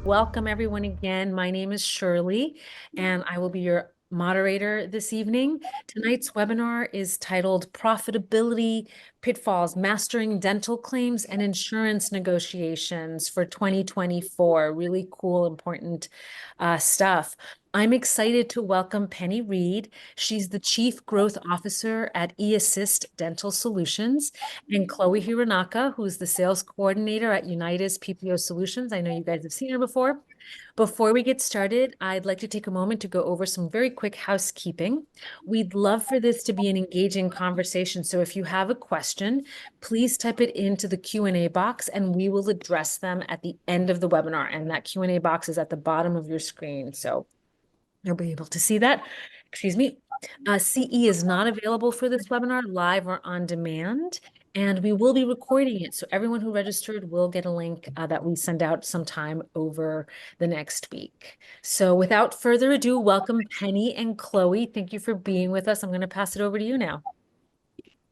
Welcome everyone again. My name is Shirley and I will be your moderator this evening. Tonight's webinar is titled Profitability, Pitfalls, Mastering Dental Claims and Insurance Negotiations for 2024. Really cool, important stuff. I'm excited to welcome Penny Reed. She's the Chief Growth Officer at eAssist Dental Solutions, and Chloe Hironaka, who's the Sales Coordinator at Unitas PPO Solutions. I know you guys have seen her before. Before we get started, I'd like to take a moment to go over some very quick housekeeping. We'd love for this to be an engaging conversation. So if you have a question, please type it into the Q&A box and we will address them at the end of the webinar. And that Q&A box is at the bottom of your screen. So you'll be able to see that. Excuse me. CE is not available for this webinar live or on demand, and we will be recording it. So everyone who registered will get a link that we send out sometime over the next week. So without further ado, welcome Penny and Chloe. Thank you for being with us. I'm going to pass it over to you now.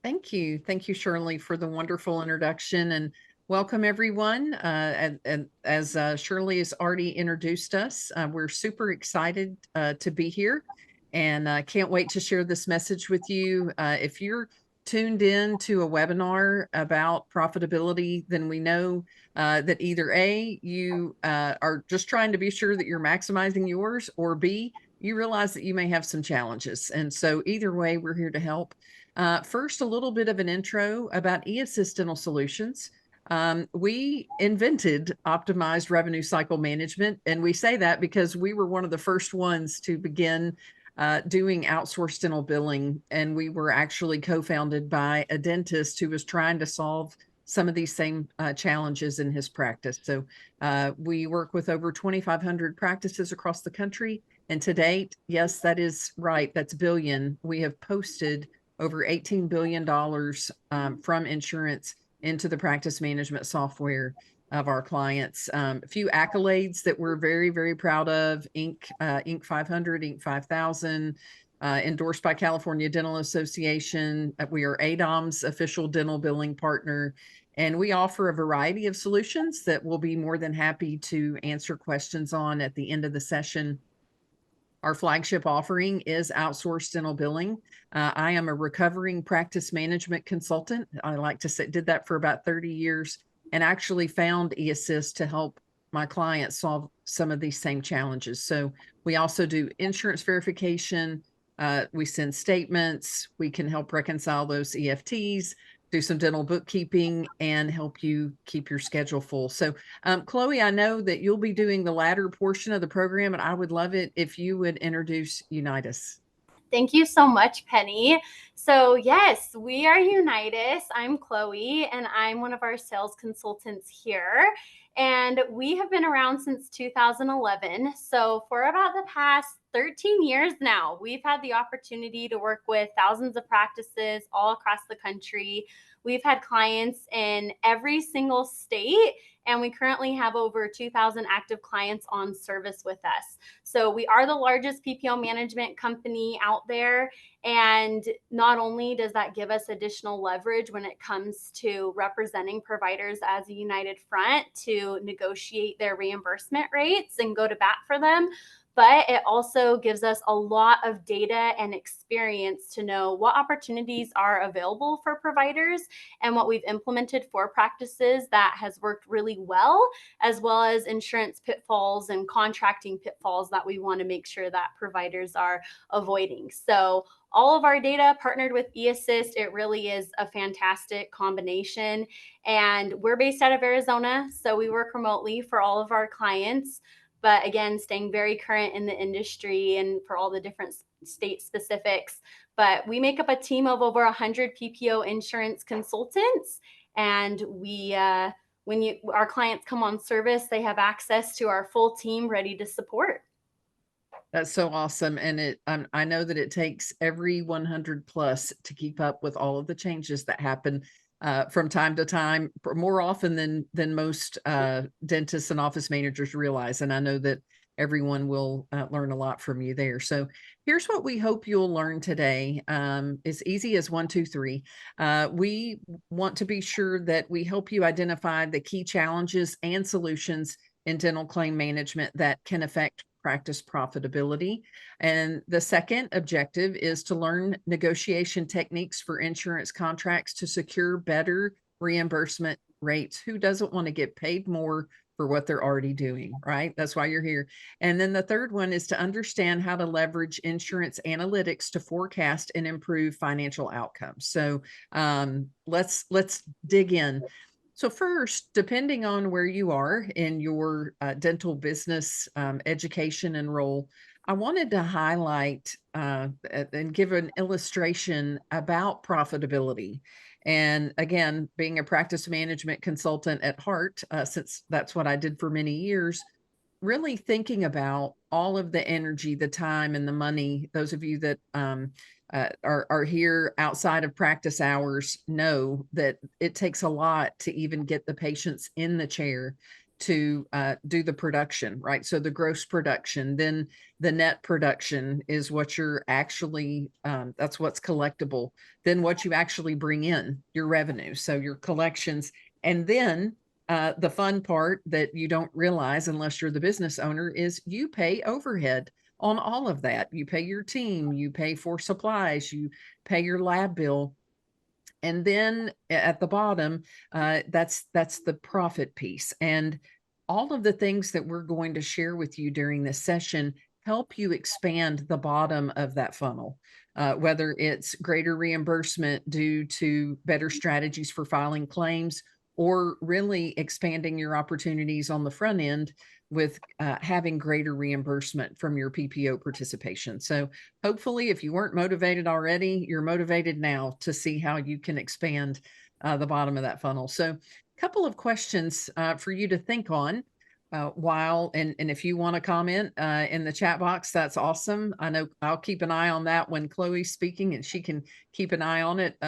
Thank you. Thank you, Shirley, for the wonderful introduction, and welcome everyone. And as Shirley has already introduced us, we're super excited to be here, and can't wait to share this message with you. If you're tuned in to a webinar about profitability, then we know that either A, you are just trying to be sure that you're maximizing yours, or B, you realize that you may have some challenges. And so either way, we're here to help. First, a little bit of an intro about eAssist Dental Solutions. We invented optimized revenue cycle management, and we say that because we were one of the first ones to begin doing outsourced dental billing, and we were actually co-founded by a dentist who was trying to solve some of these same challenges in his practice. So we work with over 2,500 practices across the country, and to date, yes, that is right, that's billion, we have posted over $18 billion from insurance into the practice management software of our clients. A few accolades that we're very, very proud of: Inc. 500, Inc. 5000, endorsed by California Dental Association. We are ADOM's official dental billing partner, and we offer a variety of solutions that we'll be more than happy to answer questions on at the end of the session. Our flagship offering is outsourced dental billing. I am a recovering practice management consultant. I like to say, did that for about 30 years and actually found eAssist to help my clients solve some of these same challenges. So we also do insurance verification. We send statements. We can help reconcile those EFTs, do some dental bookkeeping, and help you keep your schedule full. So, Chloe, I know that you'll be doing the latter portion of the program, and I would love it if you would introduce Unitas. Thank you so much, Penny. So yes, we are Unitas. I'm Chloe, and I'm one of our sales consultants here. And we have been around since 2011. So for about the past 13 years now, we've had the opportunity to work with thousands of practices all across the country. We've had clients in every single state, and we currently have over 2,000 active clients on service with us. So we are the largest PPO management company out there. And not only does that give us additional leverage when it comes to representing providers as a united front to negotiate their reimbursement rates and go to bat for them, but it also gives us a lot of data and experience to know what opportunities are available for providers and what we've implemented for practices that has worked really well as insurance pitfalls and contracting pitfalls that we want to make sure that providers are avoiding. So all of our data partnered with eAssist, it really is a fantastic combination. And we're based out of Arizona, so we work remotely for all of our clients. But again, staying very current in the industry and for all the different state specifics. But we make up a team of over 100 PPO insurance consultants. And when our clients come on service, they have access to our full team ready to support. That's so awesome. And I know that it takes every 100 plus to keep up with all of the changes that happen from time to time, more often than most dentists and office managers realize. And I know that everyone will learn a lot from you there. So here's what we hope you'll learn today. As easy as 1, 2, 3. We want to be sure that we help you identify the key challenges and solutions in dental claim management that can affect practice profitability. And the second objective is to learn negotiation techniques for insurance contracts to secure better reimbursement rates. Who doesn't want to get paid more for what they're already doing, right? That's why you're here. And then the third one is to understand how to leverage insurance analytics to forecast and improve financial outcomes. So let's dig in. So first, depending on where you are in your dental business education and role, I wanted to highlight and give an illustration about profitability. And again, being a practice management consultant at heart, since that's what I did for many years, really thinking about all of the energy, the time, and the money. Those of you that are here outside of practice hours know that it takes a lot to even get the patients in the chair to do the production, right? So the gross production, then the net production is what you're actually, that's what's collectible. Then what you actually bring in, your revenue, so your collections. And then the fun part that you don't realize unless you're the business owner is you pay overhead on all of that. You pay your team, you pay for supplies, you pay your lab bill. And then at the bottom, that's the profit piece. And all of the things that we're going to share with you during this session help you expand the bottom of that funnel, whether it's greater reimbursement due to better strategies for filing claims, or really expanding your opportunities on the front end with having greater reimbursement from your PPO participation. So hopefully, if you weren't motivated already, you're motivated now to see how you can expand the bottom of that funnel. So a couple of questions for you to think on and if you want to comment in the chat box, that's awesome. I know I'll keep an eye on that when Chloe's speaking, and she can keep an eye on it,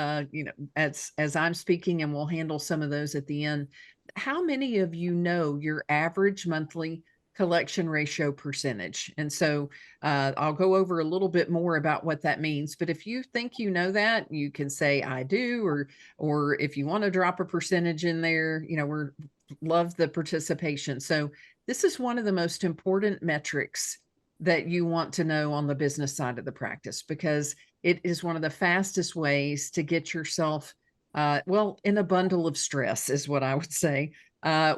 as I'm speaking, and we'll handle some of those at the end. How many of you know your average monthly collection ratio percentage? And so I'll go over a little bit more about what that means. But if you think you know that, you can say I do, or if you want to drop a percentage in there, we're love the participation. So this is one of the most important metrics that you want to know on the business side of the practice, because it is one of the fastest ways to get yourself in a bundle of stress, is what I would say,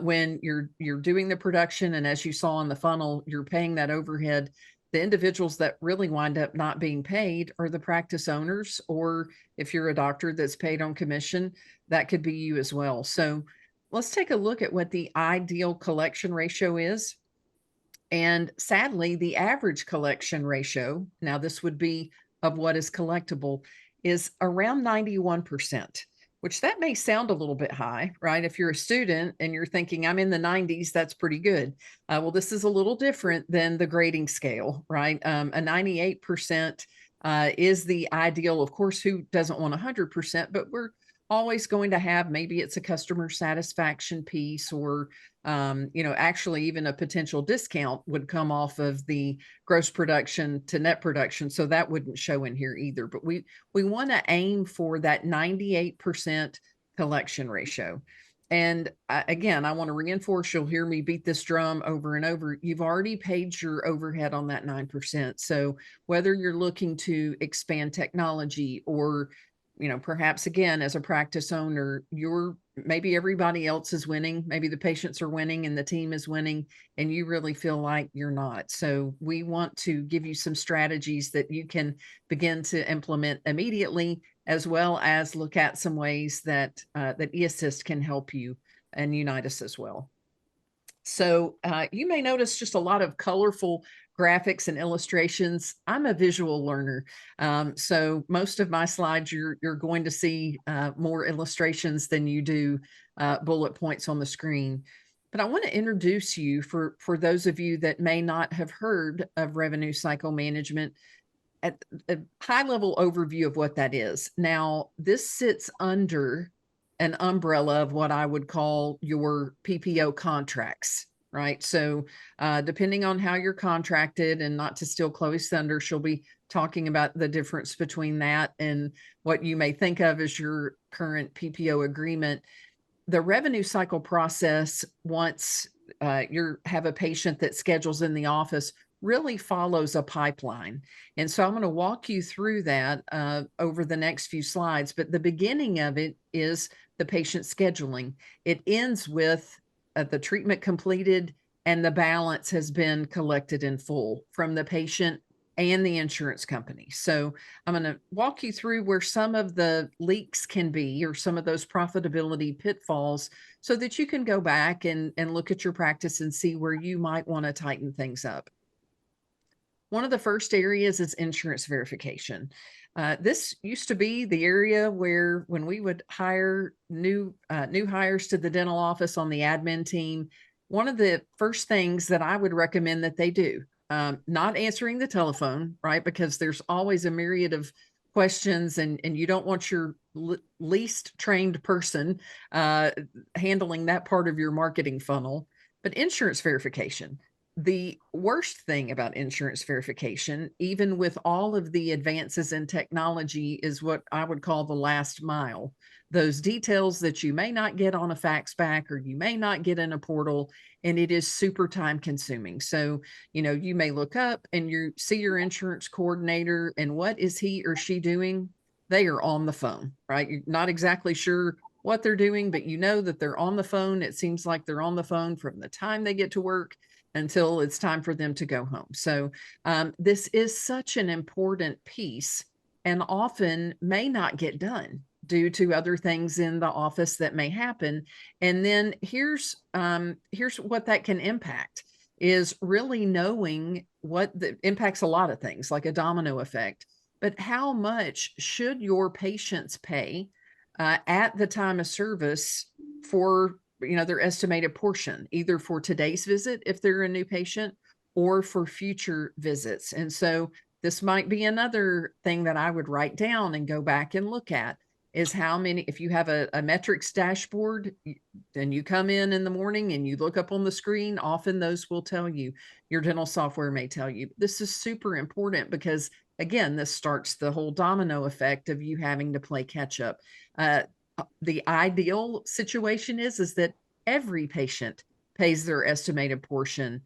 when you're doing the production. And as you saw in the funnel, you're paying that overhead. The individuals that really wind up not being paid are the practice owners, or if you're a doctor that's paid on commission, that could be you as well. So let's take a look at what the ideal collection ratio is. And sadly, the average collection ratio, now this would be of what is collectible, is around 91%, which that may sound a little bit high, right? If you're a student and you're thinking, I'm in the 90s, that's pretty good. Well, this is a little different than the grading scale, right? A 98% is the ideal. Of course, who doesn't want 100%, but we're always going to have, maybe it's a customer satisfaction piece, or actually even a potential discount would come off of the gross production to net production, so that wouldn't show in here either. But we want to aim for that 98% collection ratio. And again, I want to reinforce, you'll hear me beat this drum over and over, you've already paid your overhead on that 9%. So whether you're looking to expand technology, or perhaps again, as a practice owner, maybe everybody else is winning, maybe the patients are winning and the team is winning, and you really feel like you're not. So we want to give you some strategies that you can begin to implement immediately, as well as look at some ways that eAssist can help you, and Unitas as well. So you may notice just a lot of colorful graphics and illustrations. I'm a visual learner. So most of my slides, you're going to see more illustrations than you do bullet points on the screen. But I want to introduce you, for those of you that may not have heard of revenue cycle management, at a high level overview of what that is. Now, this sits under an umbrella of what I would call your PPO contracts, right? So depending on how you're contracted, and not to steal Chloe's thunder, she'll be talking about the difference between that and what you may think of as your current PPO agreement. The revenue cycle process, once you have a patient that schedules in the office really follows a pipeline. And so I'm going to walk you through that over the next few slides. But the beginning of it is the patient scheduling. It ends with the treatment completed and the balance has been collected in full from the patient and the insurance company. So I'm going to walk you through where some of the leaks can be, or some of those profitability pitfalls, so that you can go back and look at your practice and see where you might want to tighten things up. One of the first areas is insurance verification. This used to be the area where, when we would hire new hires to the dental office on the admin team, one of the first things that I would recommend that they do, not answering the telephone, right? Because there's always a myriad of questions, and you don't want your least trained person handling that part of your marketing funnel. But insurance verification. The worst thing about insurance verification, even with all of the advances in technology, is what I would call the last mile. Those details that you may not get on a fax back, or you may not get in a portal, and it is super time consuming. So, you may look up and you see your insurance coordinator, and what is he or she doing? They are on the phone, right? You're not exactly sure what they're doing, but you know that they're on the phone. It seems like they're on the phone from the time they get to work until it's time for them to go home. So this is such an important piece, and often may not get done due to other things in the office that may happen. And then here's what that can impact, is really knowing what impacts a lot of things, like a domino effect. But how much should your patients pay at the time of service for their estimated portion, either for today's visit if they're a new patient, or for future visits? And so this might be another thing that I would write down and go back and look at, is how many, if you have a metrics dashboard, then you come in the morning and you look up on the screen, often those will tell you, your dental software may tell you. This is super important because, again, this starts the whole domino effect of you having to play catch up. The ideal situation is that every patient pays their estimated portion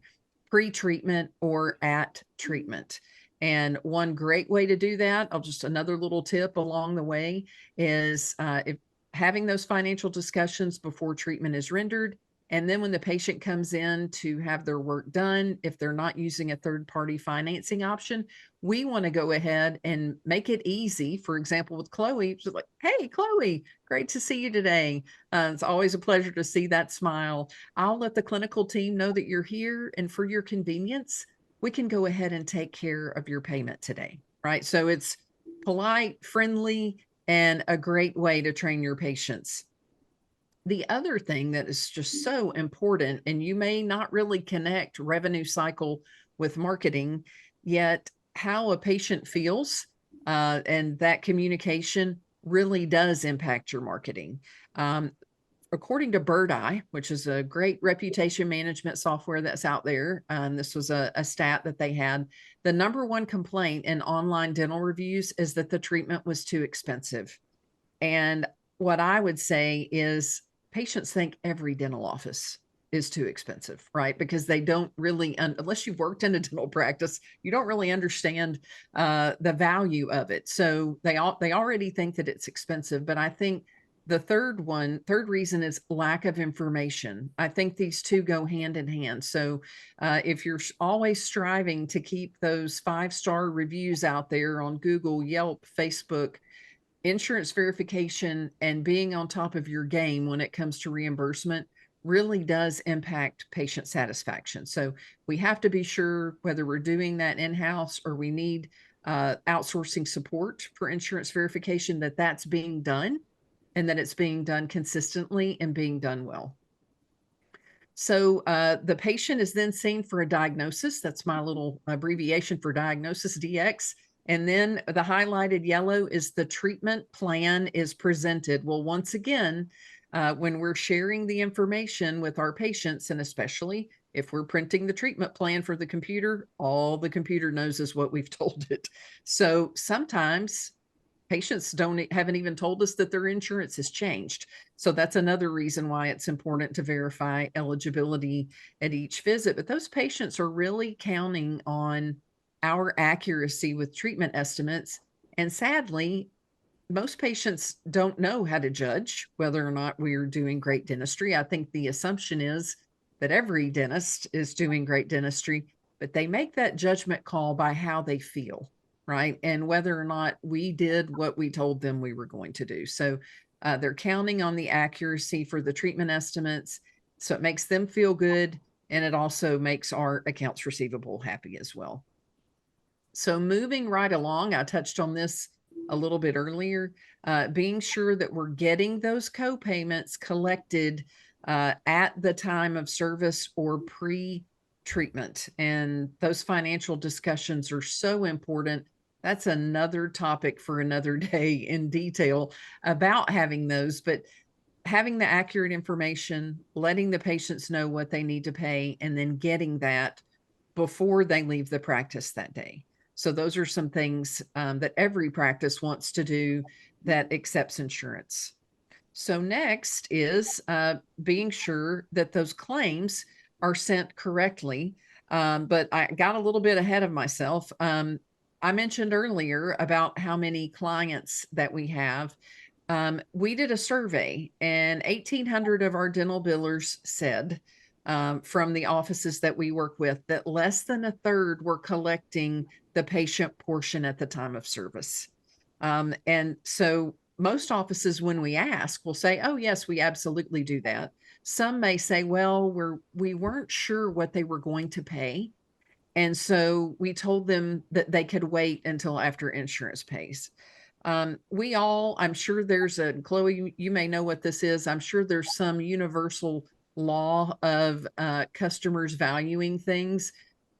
pre-treatment or at treatment. And one great way to do that, another little tip along the way, is if having those financial discussions before treatment is rendered. And then when the patient comes in to have their work done, if they're not using a third-party financing option, we want to go ahead and make it easy. For example, with Chloe, she's like, "Hey, Chloe, great to see you today. It's always a pleasure to see that smile. I'll let the clinical team know that you're here, and for your convenience, we can go ahead and take care of your payment today," right? So it's polite, friendly, and a great way to train your patients. The other thing that is just so important, and you may not really connect revenue cycle with marketing, yet how a patient feels and that communication really does impact your marketing. According to Bird Eye, which is a great reputation management software that's out there, this was a stat that they had, the #1 complaint in online dental reviews is that the treatment was too expensive. And what I would say is, patients think every dental office is too expensive, right? Because they don't really, unless you've worked in a dental practice, you don't really understand the value of it. So they already think that it's expensive. But I think the third reason is lack of information. I think these two go hand in hand. So if you're always striving to keep those 5-star reviews out there on Google, Yelp, Facebook, insurance verification and being on top of your game when it comes to reimbursement really does impact patient satisfaction. So we have to be sure, whether we're doing that in-house or we need outsourcing support for insurance verification, that that's being done, and that it's being done consistently and being done well. So the patient is then seen for a diagnosis. That's my little abbreviation for diagnosis, DX. And then the highlighted yellow is the treatment plan is presented. Well, once again, when we're sharing the information with our patients, and especially if we're printing the treatment plan for the computer, all the computer knows is what we've told it. So sometimes patients haven't even told us that their insurance has changed. So that's another reason why it's important to verify eligibility at each visit. But those patients are really counting on our accuracy with treatment estimates. And sadly, most patients don't know how to judge whether or not we're doing great dentistry. I think the assumption is that every dentist is doing great dentistry, but they make that judgment call by how they feel, right? And whether or not we did what we told them we were going to do. So they're counting on the accuracy for the treatment estimates. So it makes them feel good. And it also makes our accounts receivable happy as well. So moving right along, I touched on this a little bit earlier, being sure that we're getting those co-payments collected at the time of service or pre-treatment. And those financial discussions are so important. That's another topic for another day in detail about having those, but having the accurate information, letting the patients know what they need to pay, and then getting that before they leave the practice that day. So those are some things that every practice wants to do that accepts insurance. So next is being sure that those claims are sent correctly. But I got a little bit ahead of myself. I mentioned earlier about how many clients that we have. We did a survey, and 1,800 of our dental billers said from the offices that we work with that less than a third were collecting the patient portion at the time of service. And so most offices, when we ask, will say, oh, yes, we absolutely do that. Some may say, well, we weren't sure what they were going to pay. And so we told them that they could wait until after insurance pays. I'm sure there's Chloe, you may know what this is. I'm sure there's some universal law of customers valuing things.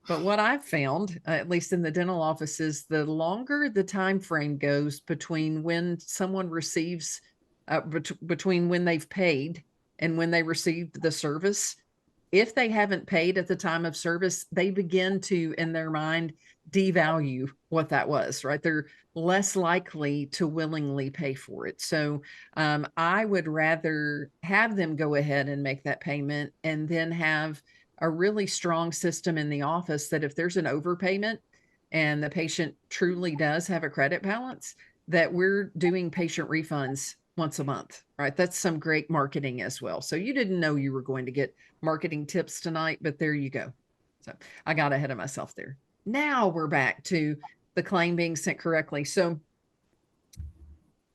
But what I've found, at least in the dental offices, the longer the time frame goes between when someone receives, between when they've paid and when they received the service, if they haven't paid at the time of service, they begin to, in their mind, devalue what that was, right? They're less likely to willingly pay for it. So I would rather have them go ahead and make that payment and then have a really strong system in the office that if there's an overpayment and the patient truly does have a credit balance, that we're doing patient refunds once a month, right? That's some great marketing as well. So you didn't know you were going to get marketing tips tonight, but there you go. So I got ahead of myself there. Now we're back to the claim being sent correctly. So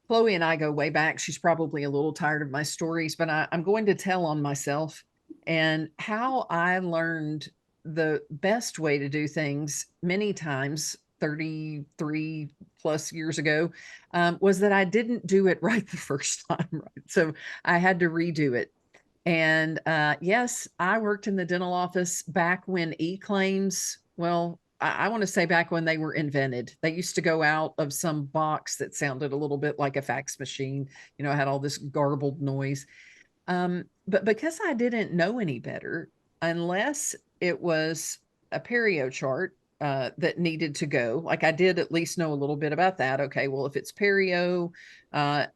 Chloe and I go way back. She's probably a little tired of my stories, but I'm going to tell on myself and how I learned the best way to do things many times 33 plus years ago was that I didn't do it right the first time. Right. So I had to redo it. And yes, I worked in the dental office back when e-claims, well, I want to say back when they were invented. They used to go out of some box that sounded a little bit like a fax machine, had all this garbled noise. But because I didn't know any better, unless it was a perio chart that needed to go, like I did at least know a little bit about that. Okay, well, if it's perio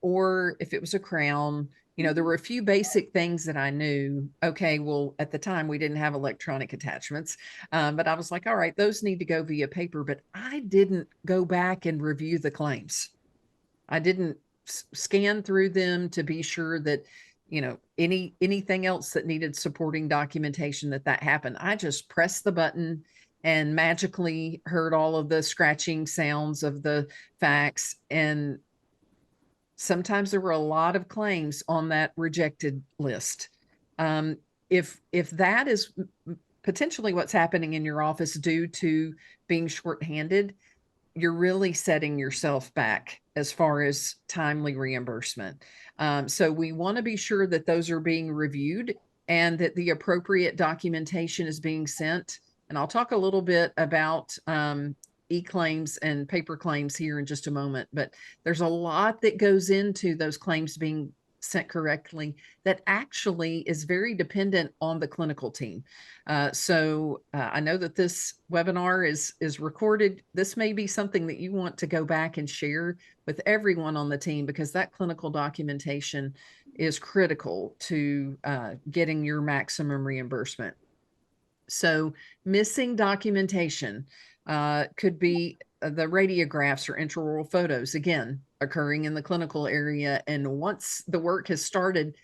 or if it was a crown, there were a few basic things that I knew. Okay, well, at the time we didn't have electronic attachments, but I was like, all right, those need to go via paper, but I didn't go back and review the claims. I didn't scan through them to be sure that, anything else that needed supporting documentation that happened. I just pressed the button and magically heard all of the scratching sounds of the fax. And sometimes there were a lot of claims on that rejected list. If that is potentially what's happening in your office due to being shorthanded, you're really setting yourself back as far as timely reimbursement. So we want to be sure that those are being reviewed and that the appropriate documentation is being sent. And I'll talk a little bit about e-claims and paper claims here in just a moment, but there's a lot that goes into those claims being sent correctly, that actually is very dependent on the clinical team. I know that this webinar is recorded. This may be something that you want to go back and share with everyone on the team, because that clinical documentation is critical to getting your maximum reimbursement. So missing documentation could be the radiographs or intraoral photos, again, occurring in the clinical area. And once the work has started,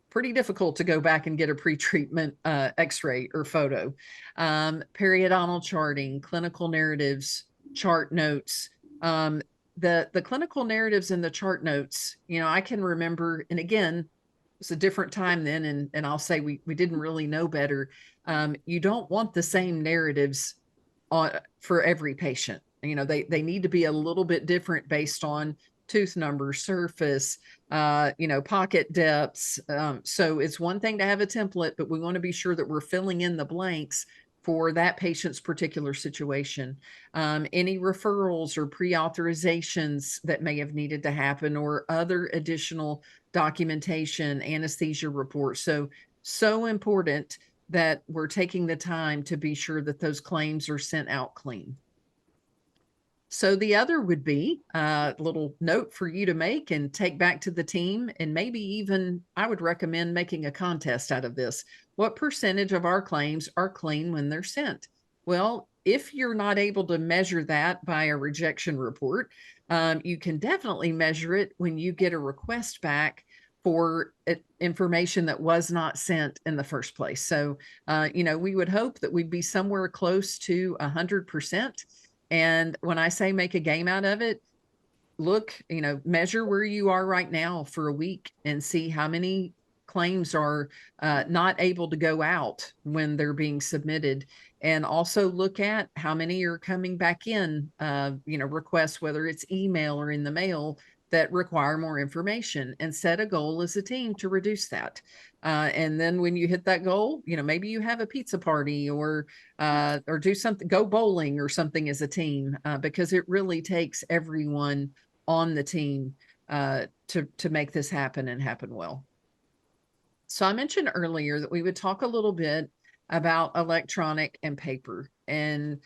pretty difficult to go back and get a pre-treatment x-ray or photo. Periodontal charting, clinical narratives, chart notes. The clinical narratives and the chart notes, I can remember, and again, it's a different time then, and I'll say we didn't really know better. You don't want the same narratives for every patient. They need to be a little bit different based on tooth number, surface, pocket depths. So it's one thing to have a template, but we want to be sure that we're filling in the blanks for that patient's particular situation. Any referrals or pre-authorizations that may have needed to happen, or other additional documentation, anesthesia reports. So important that we're taking the time to be sure that those claims are sent out clean. So the other would be a little note for you to make and take back to the team, and maybe even I would recommend making a contest out of this. What percentage of our claims are clean when they're sent? Well, if you're not able to measure that by a rejection report, you can definitely measure it when you get a request back for information that was not sent in the first place. So, we would hope that we'd be somewhere close to 100%. And when I say make a game out of it, look, measure where you are right now for a week and see how many claims are not able to go out when they're being submitted. And also look at how many are coming back in, requests, whether it's email or in the mail, that require more information, and set a goal as a team to reduce that. And then when you hit that goal, maybe you have a pizza party or do something, go bowling or something as a team, because it really takes everyone on the team to make this happen and happen well. So I mentioned earlier that we would talk a little bit about electronic and paper, and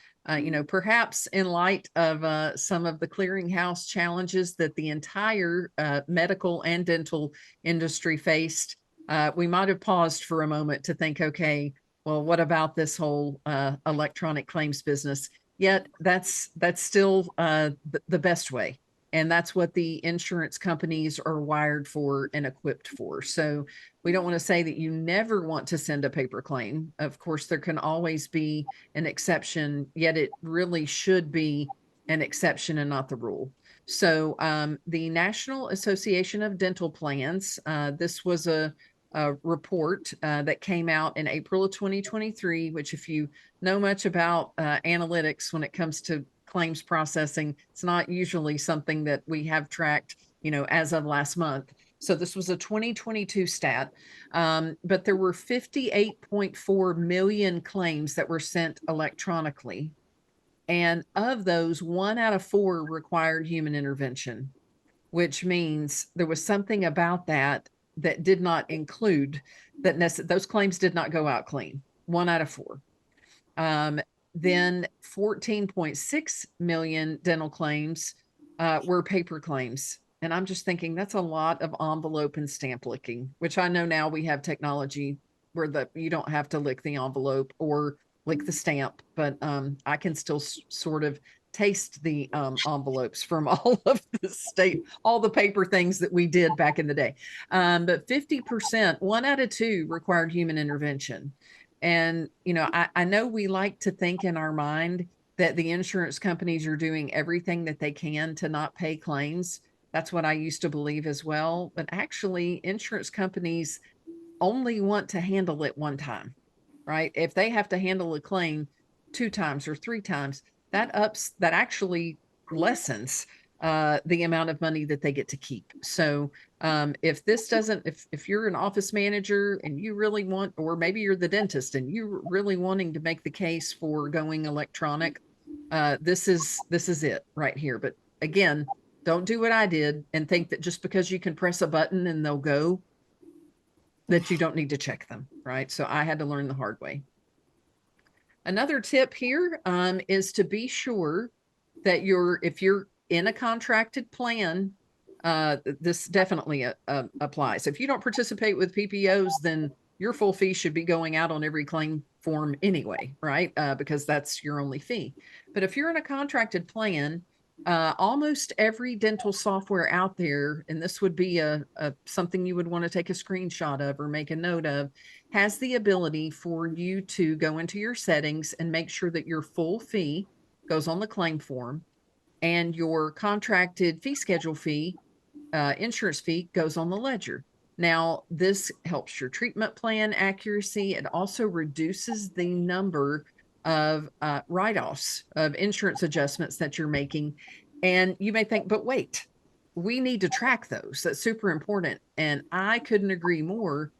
perhaps in light of some of the clearinghouse challenges that the entire medical and dental industry faced, we might have paused for a moment to think, okay, well, what about this whole electronic claims business? Yet that's still the best way. And that's what the insurance companies are wired for and equipped for. So we don't want to say that you never want to send a paper claim. Of course, there can always be an exception, yet it really should be an exception and not the rule. So the National Association of Dental Plans, this was a report that came out in April of 2023, which, if you know much about analytics when it comes to claims processing, it's not usually something that we have tracked, as of last month. So this was a 2022 stat, but there were 58.4 million claims that were sent electronically. And of those, 1 out of 4 required human intervention, which means there was something about that did not include that those claims did not go out clean. 1 out of 4. Then 14.6 million dental claims were paper claims. And I'm just thinking that's a lot of envelope and stamp licking, which I know now we have technology where you don't have to lick the envelope or lick the stamp, but I can still sort of taste the envelopes from all of all the paper things that we did back in the day. But 50%, 1 out of 2 required human intervention. And, I know we like to think in our mind that the insurance companies are doing everything that they can to not pay claims. That's what I used to believe as well. But actually, insurance companies only want to handle it one time, right? If they have to handle a claim 2 times or 3 times, that actually lessens the amount of money that they get to keep. So if you're an office manager and you really want, or maybe you're the dentist and you're really wanting to make the case for going electronic, this is it right here. But again, Don't do what I did and think that just because you can press a button and they'll go, that you don't need to check them, right? So I had to learn the hard way. Another tip here is to be sure that if you're in a contracted plan, this definitely applies. If you don't participate with PPOs, then your full fee should be going out on every claim form anyway, right? Because that's your only fee. But if you're in a contracted plan, almost every dental software out there, and this would be something you would want to take a screenshot of or make a note of, has the ability for you to go into your settings and make sure that your full fee goes on the claim form and your contracted fee schedule fee, insurance fee, goes on the ledger. Now, this helps your treatment plan accuracy. It also reduces the number of write-offs of insurance adjustments that you're making. And you may think, but wait, we need to track those. That's super important. And I couldn't agree more,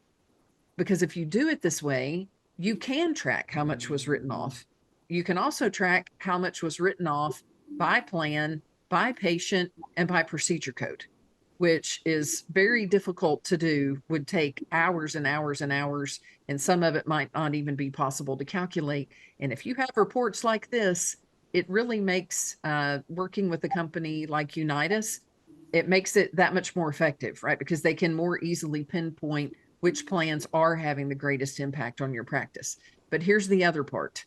because if you do it this way, you can track how much was written off. You can also track how much was written off by plan, by patient, and by procedure code, which is very difficult to do, would take hours and hours and hours, and some of it might not even be possible to calculate. And if you have reports like this, it really makes working with a company like Unitas, it makes it that much more effective, right? Because they can more easily pinpoint which plans are having the greatest impact on your practice. But here's the other part.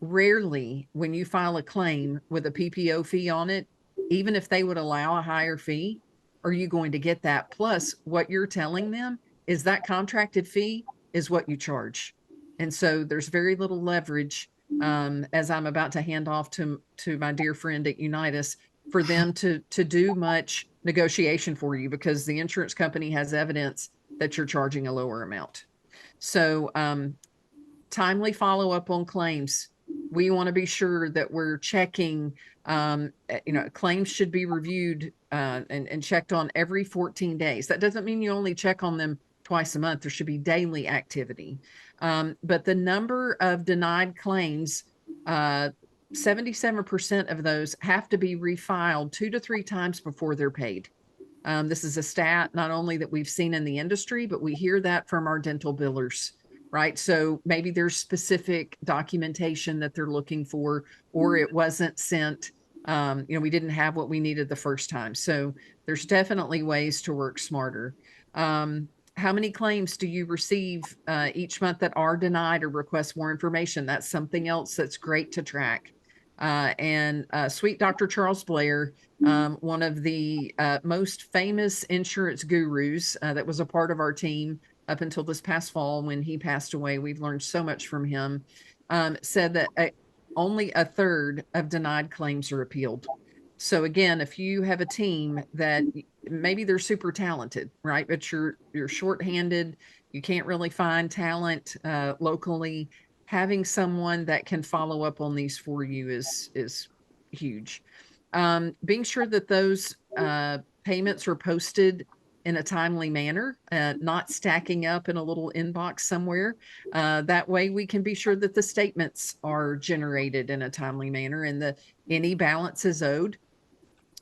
Rarely, when you file a claim with a PPO fee on it, even if they would allow a higher fee, are you going to get that? Plus, what you're telling them is that contracted fee is what you charge. And so there's very little leverage, as I'm about to hand off to my dear friend at Unitas, for them to do much negotiation for you, because the insurance company has evidence that you're charging a lower amount. So timely follow-up on claims. We want to be sure that we're checking, claims should be reviewed and checked on every 14 days. That doesn't mean you only check on them twice a month. There should be daily activity. But the number of denied claims, 77% of those have to be refiled 2 to 3 times before they're paid. This is a stat not only that we've seen in the industry, but we hear that from our dental billers, right? So maybe there's specific documentation that they're looking for, or it wasn't sent. We didn't have what we needed the first time. So there's definitely ways to work smarter. How many claims do you receive each month that are denied or request more information? That's something else that's great to track. Sweet Dr. Charles Blair, one of the most famous insurance gurus that was a part of our team up until this past fall when he passed away. We've learned so much from him. Said that only a third of denied claims are appealed. So again, if you have a team that maybe they're super talented, right, but you're shorthanded, you can't really find talent locally, having someone that can follow up on these for you is huge. Being sure that those payments are posted in a timely manner, not stacking up in a little inbox somewhere. That way we can be sure that the statements are generated in a timely manner and any balances owed,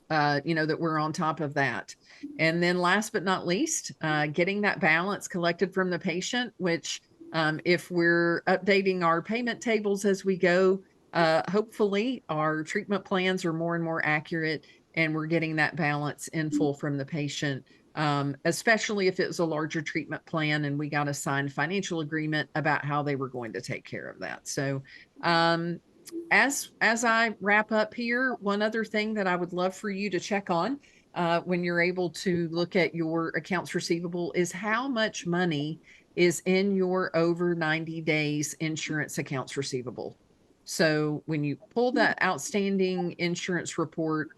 that we're on top of that. And then last but not least, getting that balance collected from the patient, which if we're updating our payment tables as we go, hopefully our treatment plans are more and more accurate and we're getting that balance in full from the patient, especially if it was a larger treatment plan and we got a signed financial agreement about how they were going to take care of that. So as I wrap up here, one other thing that I would love for you to check on when you're able to look at your accounts receivable is how much money is in your over 90 days insurance accounts receivable. So when you pull that outstanding insurance report,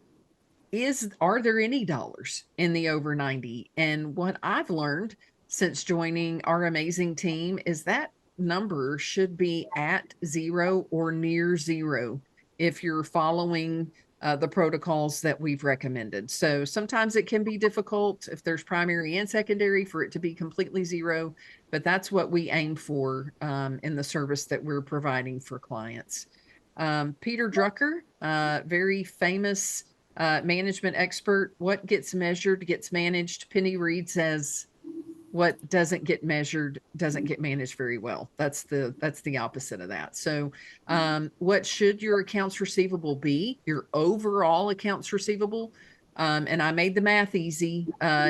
are there any dollars in the over 90? And what I've learned since joining our amazing team is that number should be at 0 or near 0 if you're following the protocols that we've recommended. So sometimes it can be difficult if there's primary and secondary for it to be completely 0, but that's what we aim for in the service that we're providing for clients. Peter Drucker, very famous management expert. What gets measured gets managed. Penny Reed says what doesn't get measured doesn't get managed very well. That's the opposite of that. So what should your accounts receivable be? Your overall accounts receivable. And I made the math easy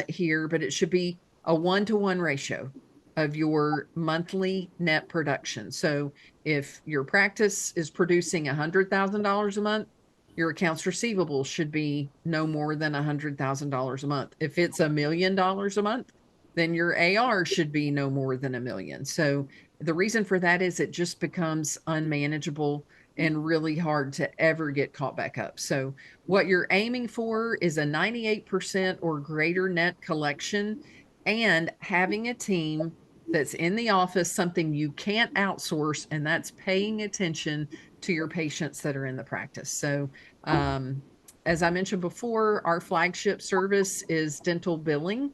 here, but it should be a 1-to-1 ratio of your monthly net production. So if your practice is producing $100,000 a month, your accounts receivable should be no more than $100,000 a month. If it's $1 million a month, then your AR should be no more than $1 million. So the reason for that is it just becomes unmanageable and really hard to ever get caught back up. So what you're aiming for is a 98% or greater net collection, and having a team that's in the office, something you can't outsource, and that's paying attention to your patients that are in the practice. So as I mentioned before, our flagship service is dental billing.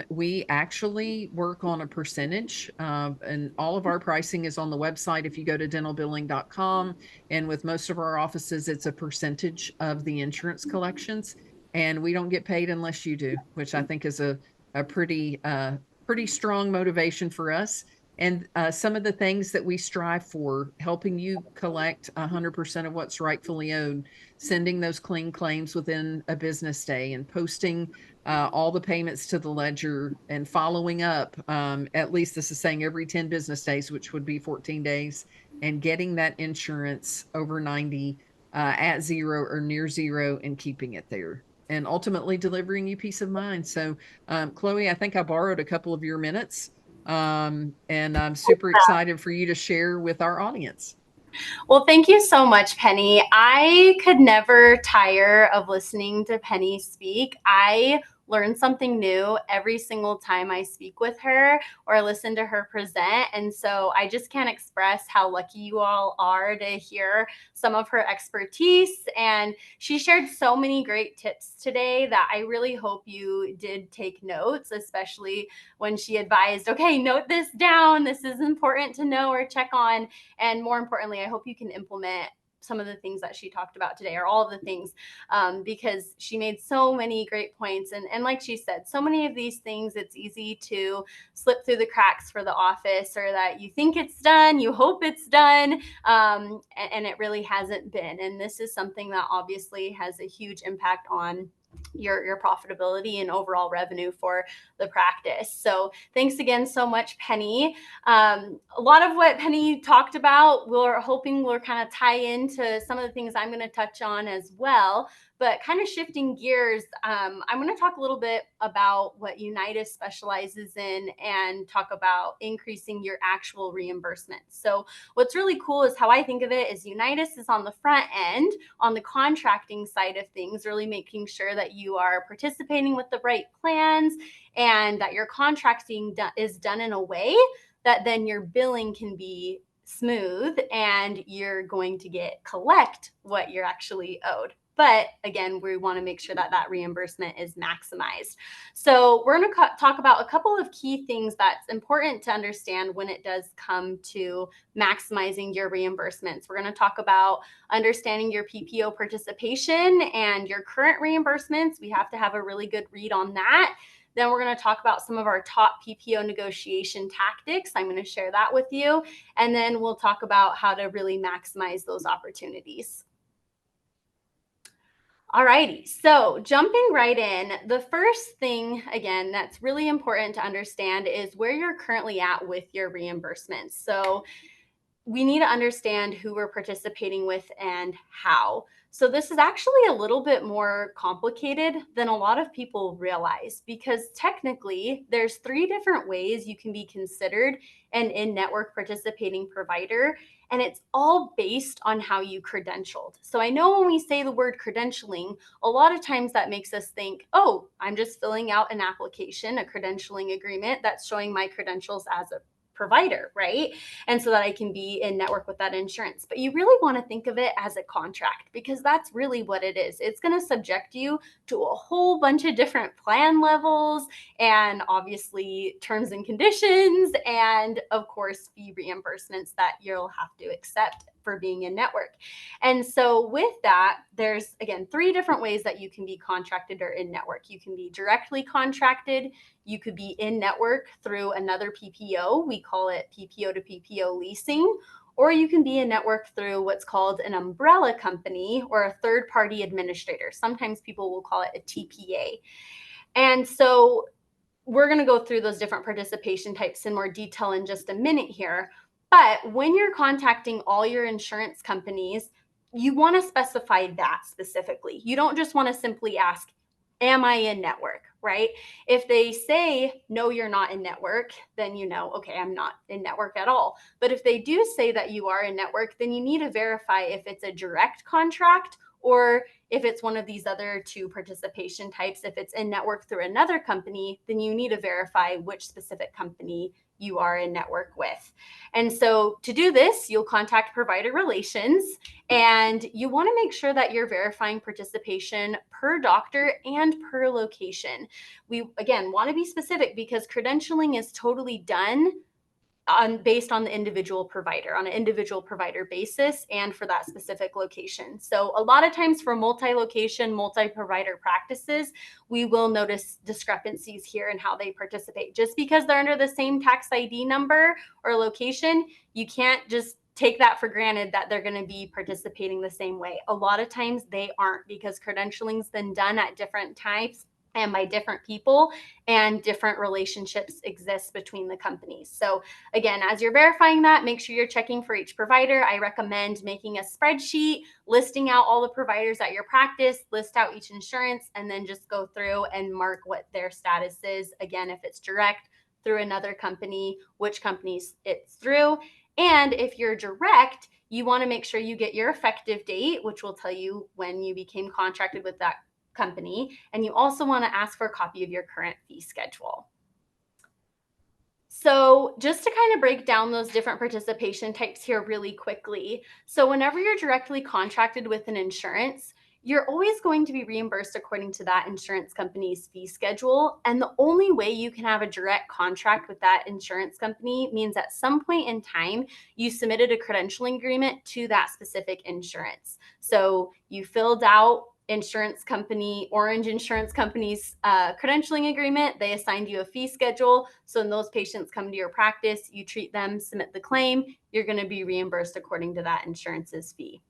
We actually work on a percentage, and all of our pricing is on the website. If you go to dentalbilling.com, and with most of our offices, it's a percentage of the insurance collections, and we don't get paid unless you do, which I think is a pretty strong motivation for us. And some of the things that we strive for, helping you collect 100% of what's rightfully owed, sending those clean claims within a business day, and posting all the payments to the ledger, and following up, at least this is saying every 10 business days, which would be 14 days, and getting that insurance over 90 at zero or near zero, and keeping it there, and ultimately delivering you peace of mind. So Chloe, I think I borrowed a couple of your minutes, and I'm super excited for you to share with our audience. Well, thank you so much, Penny. I could never tire of listening to Penny speak. I learn something new every single time I speak with her or listen to her present. And so I just can't express how lucky you all are to hear some of her expertise. And she shared so many great tips today that I really hope you did take notes, especially when she advised, okay, note this down. This is important to know or check on. And more importantly, I hope you can implement some of the things that she talked about today, or all of the things, because she made so many great points. And like she said, so many of these things, it's easy to slip through the cracks for the office, or that you think it's done, you hope it's done, and it really hasn't been. And this is something that obviously has a huge impact on your profitability and overall revenue for the practice. So thanks again so much, Penny. A lot of what Penny talked about, we're hoping will kind of tie into some of the things I'm going to touch on as well. But kind of shifting gears, I'm going to talk a little bit about what Unitas specializes in, and talk about increasing your actual reimbursement. So what's really cool is how I think of it is Unitas is on the front end, on the contracting side of things, really making sure that you are participating with the right plans, and that your contracting is done in a way that then your billing can be smooth, and you're going to collect what you're actually owed. But again, we want to make sure that that reimbursement is maximized. So we're going to talk about a couple of key things that's important to understand when it does come to maximizing your reimbursements. We're going to talk about understanding your PPO participation and your current reimbursements. We have to have a really good read on that. Then we're going to talk about some of our top PPO negotiation tactics. I'm going to share that with you. And then we'll talk about how to really maximize those opportunities. All righty, so jumping right in, the first thing, again, that's really important to understand is where you're currently at with your reimbursements. So we need to understand who we're participating with and how. So this is actually a little bit more complicated than a lot of people realize, because technically there's 3 different ways you can be considered an in-network participating provider, and it's all based on how you credentialed. So I know when we say the word credentialing, a lot of times that makes us think, oh, I'm just filling out an application, a credentialing agreement that's showing my credentials as a provider, right? And so that I can be in network with that insurance. But you really want to think of it as a contract, because that's really what it is. It's going to subject you to a whole bunch of different plan levels, and obviously terms and conditions, and of course fee reimbursements that you'll have to accept for being in network. And so with that, there's again 3 different ways that you can be contracted or in network. You can be directly contracted, you could be in network through another PPO, we call it PPO to PPO leasing, or you can be in network through what's called an umbrella company or a third-party administrator. Sometimes people will call it a TPA. And so we're going to go through those different participation types in more detail in just a minute here. But when you're contacting all your insurance companies, you want to specify that specifically. You don't just want to simply ask, am I in network, right? If they say, no, you're not in network, then you know, okay, I'm not in network at all. But if they do say that you are in network, then you need to verify if it's a direct contract or if it's one of these other 2 participation types. If it's in network through another company, then you need to verify which specific company you are in network with. And so to do this, you'll contact provider relations, and you want to make sure that you're verifying participation per doctor and per location. We, again, want to be specific because credentialing is totally done based on the individual provider, on an individual provider basis and for that specific location. So a lot of times for multi-location, multi-provider practices, we will notice discrepancies here in how they participate. Just because they're under the same tax ID number or location, you can't just take that for granted that they're going to be participating the same way. A lot of times they aren't, because credentialing's been done at different times and by different people, and different relationships exist between the companies. So again, as you're verifying that, make sure you're checking for each provider. I recommend making a spreadsheet, listing out all the providers at your practice, list out each insurance, and then just go through and mark what their status is. Again, if it's direct through another company, which companies it's through. And if you're direct, you want to make sure you get your effective date, which will tell you when you became contracted with that company. And you also want to ask for a copy of your current fee schedule. So just to kind of break down those different participation types here really quickly. So whenever you're directly contracted with an insurance, you're always going to be reimbursed according to that insurance company's fee schedule. And the only way you can have a direct contract with that insurance company means at some point in time, you submitted a credentialing agreement to that specific insurance. So you filled out Orange Insurance Company's credentialing agreement. They assigned you a fee schedule. So when those patients come to your practice, you treat them, submit the claim, you're going to be reimbursed according to that insurance's fee.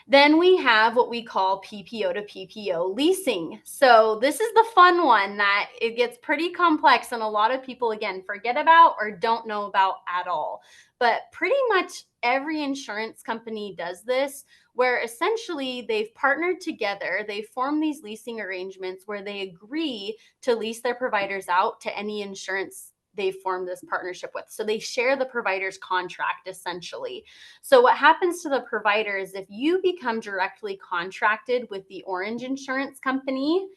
Then we have what we call PPO to PPO leasing. So this is the fun one that it gets pretty complex, and a lot of people, again, forget about or don't know about at all. But pretty much every insurance company does this, where essentially they've partnered together, they form these leasing arrangements where they agree to lease their providers out to any insurance they formed this partnership with. So they share the provider's contract essentially. So what happens to the provider is if you become directly contracted with the Orange Insurance Company,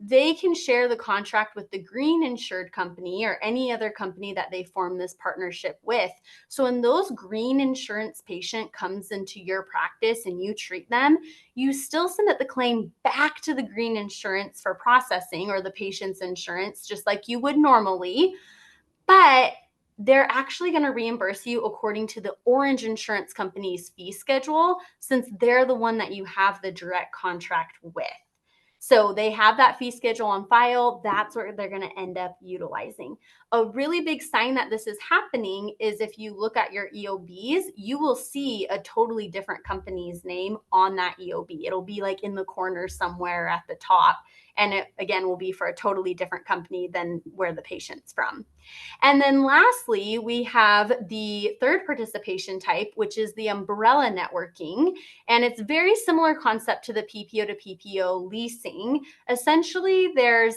they can share the contract with the green insured company or any other company that they form this partnership with. So when those green insurance patient comes into your practice and you treat them, you still submit the claim back to the green insurance for processing, or the patient's insurance, just like you would normally. But they're actually going to reimburse you according to the Orange Insurance Company's fee schedule, since they're the one that you have the direct contract with. So they have that fee schedule on file. That's what they're going to end up utilizing. A really big sign that this is happening is if you look at your EOBs, you will see a totally different company's name on that EOB. It'll be like in the corner somewhere at the top. And it, again, will be for a totally different company than where the patient's from. And then lastly, we have the third participation type, which is the umbrella networking. And it's very similar concept to the PPO to PPO leasing. Essentially, there's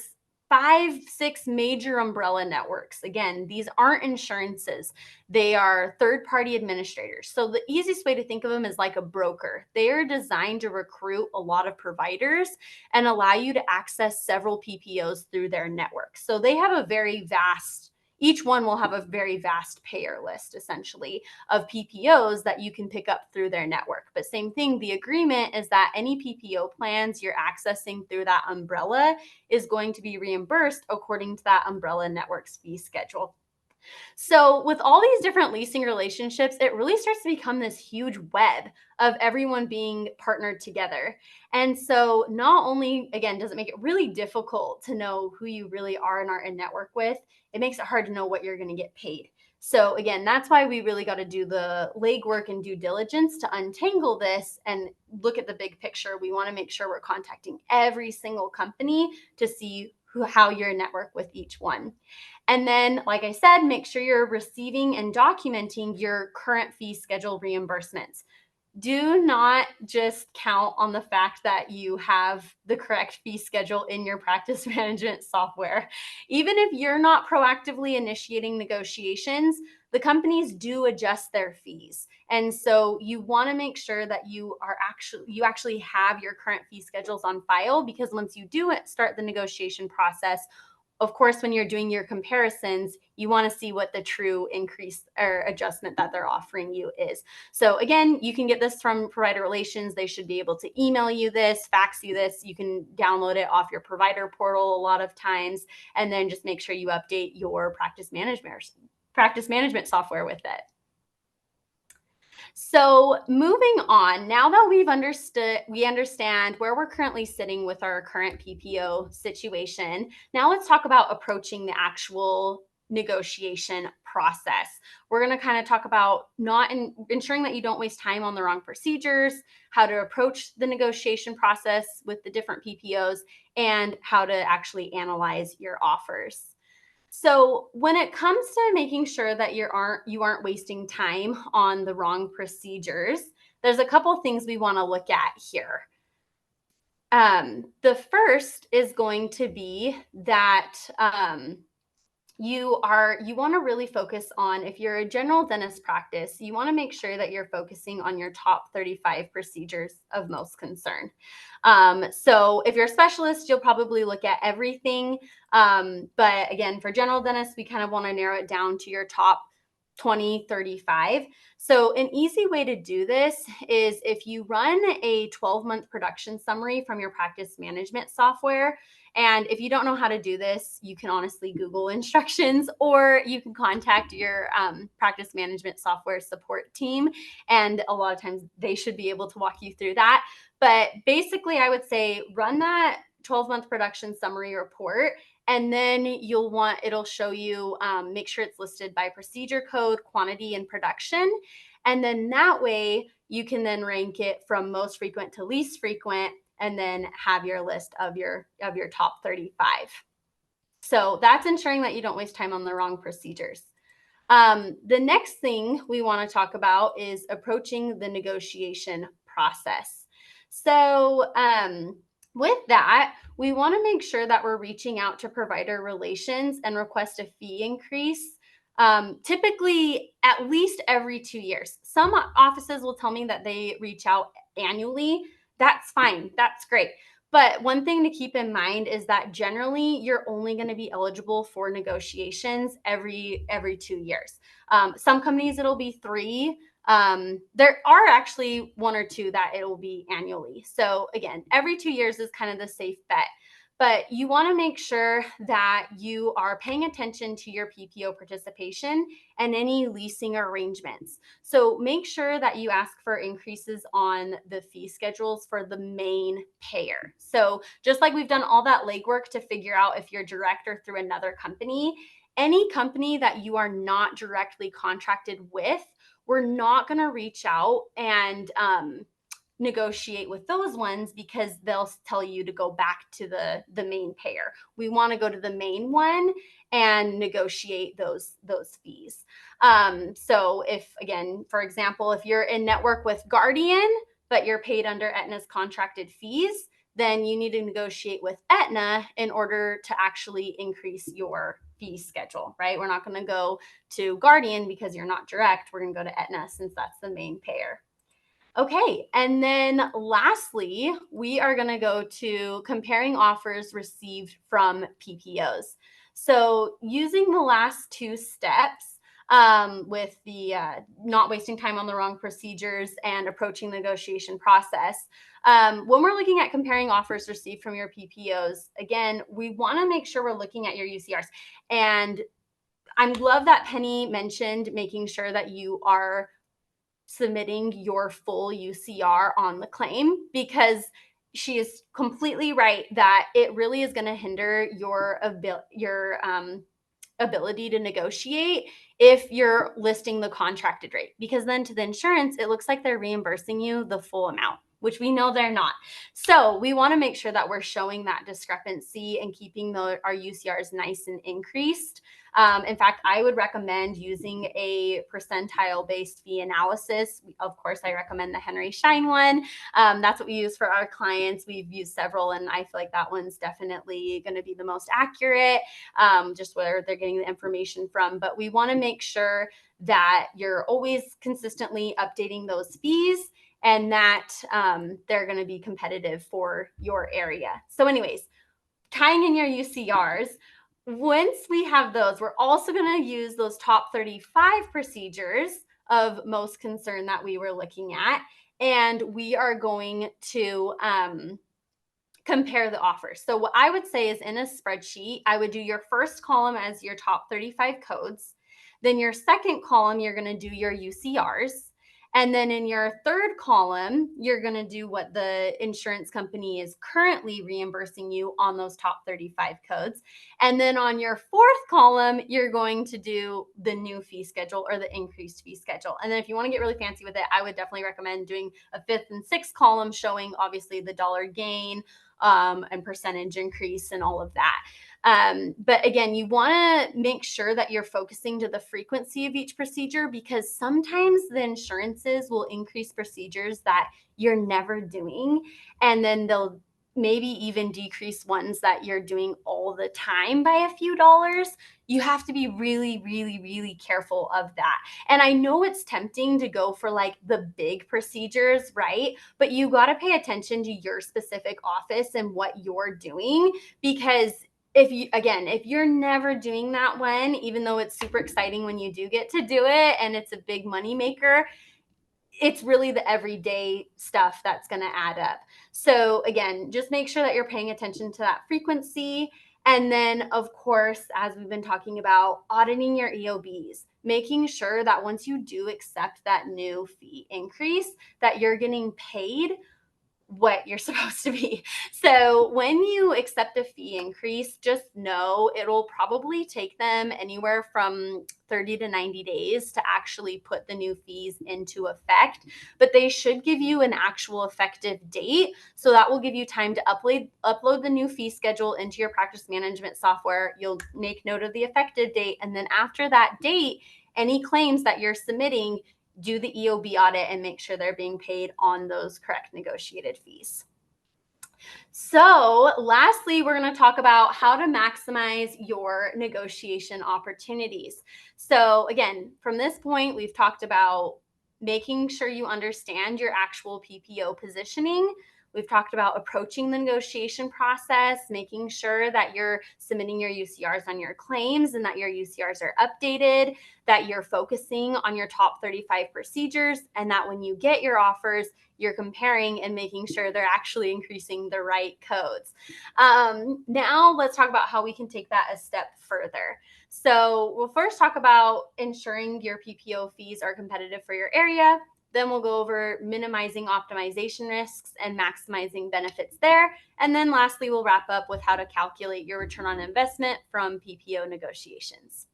5-6 major umbrella networks. Again, these aren't insurances. They are third-party administrators. So the easiest way to think of them is like a broker. They are designed to recruit a lot of providers and allow you to access several PPOs through their network. So they have a very vast, each one will have a very vast payer list, essentially, of PPOs that you can pick up through their network. But same thing, the agreement is that any PPO plans you're accessing through that umbrella is going to be reimbursed according to that umbrella network's fee schedule. So with all these different leasing relationships, it really starts to become this huge web of everyone being partnered together. And so not only, again, does it make it really difficult to know who you really are and are in network with, it makes it hard to know what you're going to get paid. So again, that's why we really got to do the legwork and due diligence to untangle this and look at the big picture. We want to make sure we're contacting every single company to see how you're in network with each one. And then, like I said, make sure you're receiving and documenting your current fee schedule reimbursements. Do not just count on the fact that you have the correct fee schedule in your practice management software. Even if you're not proactively initiating negotiations, the companies do adjust their fees. And so you want to make sure that you actually have your current fee schedules on file, because once you do start the negotiation process, of course, when you're doing your comparisons, you want to see what the true increase or adjustment that they're offering you is. So again, you can get this from provider relations. They should be able to email you this, fax you this. You can download it off your provider portal a lot of times, and then just make sure you update your practice management software with it. So moving on, now that we understand where we're currently sitting with our current PPO situation, now let's talk about approaching the actual negotiation process. We're going to kind of talk about ensuring that you don't waste time on the wrong procedures, how to approach the negotiation process with the different PPOs, and how to actually analyze your offers. So when it comes to making sure that you aren't wasting time on the wrong procedures, there's a couple things we want to look at here. The first is going to be that you want to really focus on, if you're a general dentist practice, you want to make sure that you're focusing on your top 35 procedures of most concern. So if you're a specialist, you'll probably look at everything. But again, for general dentists, we kind of want to narrow it down to your top 20, 35. So an easy way to do this is if you run a 12-month production summary from your practice management software. And if you don't know how to do this, you can honestly Google instructions, or you can contact your practice management software support team. And a lot of times they should be able to walk you through that. But basically, I would say run that 12-month production summary report, and then it'll show you, make sure it's listed by procedure code, quantity, and production. And then that way you can then rank it from most frequent to least frequent, and then have your list of your top 35. So that's ensuring that you don't waste time on the wrong procedures. The next thing we want to talk about is approaching the negotiation process. So with that, we want to make sure that we're reaching out to provider relations and request a fee increase, typically at least every 2 years. Some offices will tell me that they reach out annually. That's fine. That's great. But one thing to keep in mind is that generally you're only going to be eligible for negotiations every 2 years. Some companies it'll be 3. There are actually 1 or 2 that it'll be annually. So again, every 2 years is kind of the safe bet. But you want to make sure that you are paying attention to your PPO participation and any leasing arrangements. So make sure that you ask for increases on the fee schedules for the main payer. So just like we've done all that legwork to figure out if you're direct or through another company, any company that you are not directly contracted with, we're not going to reach out and negotiate with those ones, because they'll tell you to go back to the main payer. We want to go to the main one and negotiate those fees. So if, again, for example, if you're in network with Guardian, but you're paid under Aetna's contracted fees, then you need to negotiate with Aetna in order to actually increase your fee schedule, right? We're not going to go to Guardian because you're not direct. We're going to go to Aetna since that's the main payer. Okay, and then lastly, we are going to go to comparing offers received from PPOs. So using the last 2 steps, with the not wasting time on the wrong procedures and approaching the negotiation process, when we're looking at comparing offers received from your PPOs, again, we want to make sure we're looking at your UCRs. And I love that Penny mentioned making sure that you are submitting your full UCR on the claim, because she is completely right that it really is going to hinder your ability to negotiate if you're listing the contracted rate, because then to the insurance, it looks like they're reimbursing you the full amount, which we know they're not. So we want to make sure that we're showing that discrepancy and keeping our UCRs nice and increased. In fact, I would recommend using a percentile-based fee analysis. Of course, I recommend the Henry Schein one. That's what we use for our clients. We've used several, and I feel like that one's definitely going to be the most accurate, just where they're getting the information from. But we want to make sure that you're always consistently updating those fees, and that they're going to be competitive for your area. So anyways, tying in your UCRs, once we have those, we're also going to use those top 35 procedures of most concern that we were looking at, and we are going to compare the offers. So what I would say is, in a spreadsheet, I would do your first column as your top 35 codes. Then your second column, you're going to do your UCRs. And then in your third column, you're going to do what the insurance company is currently reimbursing you on those top 35 codes. And then on your fourth column, you're going to do the new fee schedule or the increased fee schedule. And then if you want to get really fancy with it, I would definitely recommend doing a fifth and sixth column showing obviously the dollar gain and percentage increase and all of that. But again, you want to make sure that you're focusing to the frequency of each procedure, because sometimes the insurances will increase procedures that you're never doing, and then they'll maybe even decrease ones that you're doing all the time by a few dollars. You have to be really, really, really careful of that. And I know it's tempting to go for like the big procedures, right? But you got to pay attention to your specific office and what you're doing, because if you're never doing that one, even though it's super exciting when you do get to do it and it's a big money maker, it's really the everyday stuff that's going to add up. So again, just make sure that you're paying attention to that frequency. And then, of course, as we've been talking about, auditing your EOBs, making sure that once you do accept that new fee increase, that you're getting paid what you're supposed to be. So when you accept a fee increase, just know it'll probably take them anywhere from 30 to 90 days to actually put the new fees into effect, but they should give you an actual effective date. So that will give you time to upload the new fee schedule into your practice management software. You'll make note of the effective date. And then after that date, any claims that you're submitting, do the EOB audit and make sure they're being paid on those correct negotiated fees. So lastly, we're going to talk about how to maximize your negotiation opportunities. So again, from this point, we've talked about making sure you understand your actual PPO positioning. We've talked about approaching the negotiation process, making sure that you're submitting your UCRs on your claims and that your UCRs are updated, that you're focusing on your top 35 procedures, and that when you get your offers, you're comparing and making sure they're actually increasing the right codes. Now let's talk about how we can take that a step further. So we'll first talk about ensuring your PPO fees are competitive for your area. Then we'll go over minimizing optimization risks and maximizing benefits there. And then lastly, we'll wrap up with how to calculate your return on investment from PPO negotiations.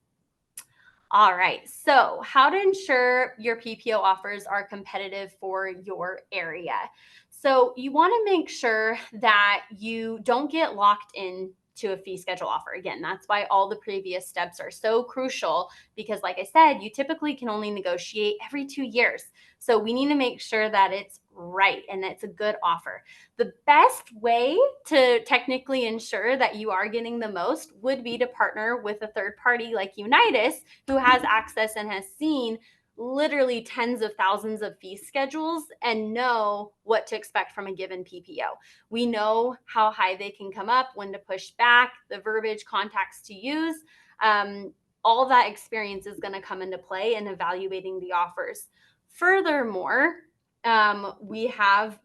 All right, so how to ensure your PPO offers are competitive for your area. So you want to make sure that you don't get locked in to a fee schedule offer. Again, that's why all the previous steps are so crucial, because like I said, you typically can only negotiate every 2 years. So we need to make sure that it's right and that it's a good offer. The best way to technically ensure that you are getting the most would be to partner with a third party like Unitas, who has access and has seen literally tens of thousands of fee schedules and know what to expect from a given PPO. We know how high they can come up, when to push back, the verbiage, contacts to use. All that experience is going to come into play in evaluating the offers. Furthermore, we have,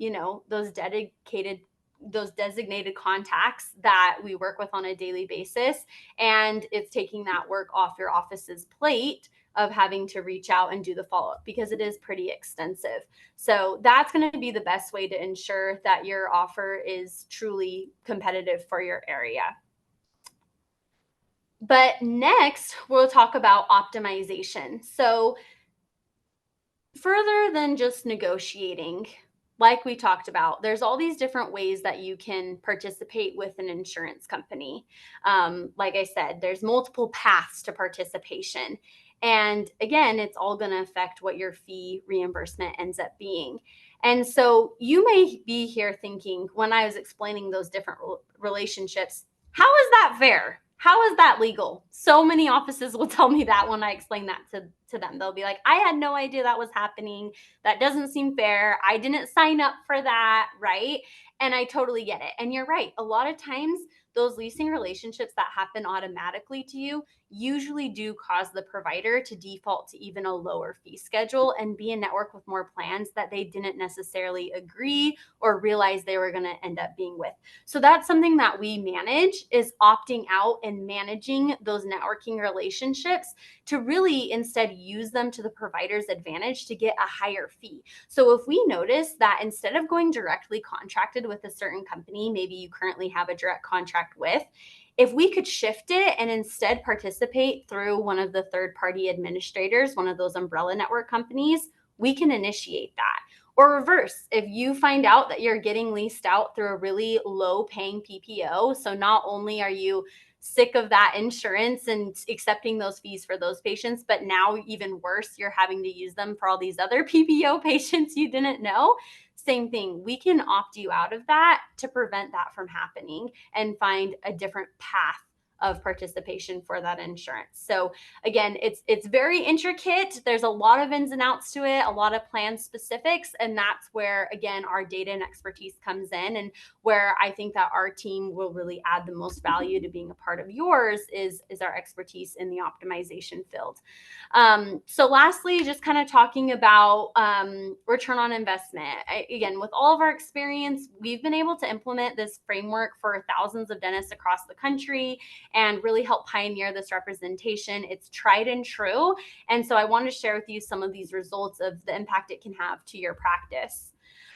those dedicated those designated contacts that we work with on a daily basis. And it's taking that work off your office's plate of having to reach out and do the follow-up, because it is pretty extensive. So that's going to be the best way to ensure that your offer is truly competitive for your area. But next, we'll talk about optimization. So further than just negotiating, like we talked about, there's all these different ways that you can participate with an insurance company. Like I said, there's multiple paths to participation. And again, it's all going to affect what your fee reimbursement ends up being. And so you may be here thinking, when I was explaining those different relationships, how is that fair? How is that legal? So many offices will tell me that when I explain that to them. They'll be like, I had no idea that was happening. That doesn't seem fair. I didn't sign up for that, right? And I totally get it. And you're right. A lot of times, those leasing relationships that happen automatically to you usually do cause the provider to default to even a lower fee schedule and be in network with more plans that they didn't necessarily agree or realize they were going to end up being with. So that's something that we manage, is opting out and managing those networking relationships to really instead use them to the provider's advantage to get a higher fee. So if we notice that instead of going directly contracted with a certain company, maybe you currently have a direct contract with, if we could shift it and instead participate through one of the third-party administrators, one of those umbrella network companies, we can initiate that. Or reverse, if you find out that you're getting leased out through a really low-paying PPO, so not only are you sick of that insurance and accepting those fees for those patients, but now even worse, you're having to use them for all these other PPO patients you didn't know. Same thing. We can opt you out of that to prevent that from happening and find a different path of participation for that insurance. So again, it's very intricate. There's a lot of ins and outs to it, a lot of plan specifics, and that's where, again, our data and expertise comes in, and where I think that our team will really add the most value to being a part of yours is our expertise in the optimization field. So lastly, just kind of talking about return on investment. Again, with all of our experience, we've been able to implement this framework for thousands of dentists across the country and really help pioneer this representation. It's tried and true. And so I want to share with you some of these results of the impact it can have to your practice.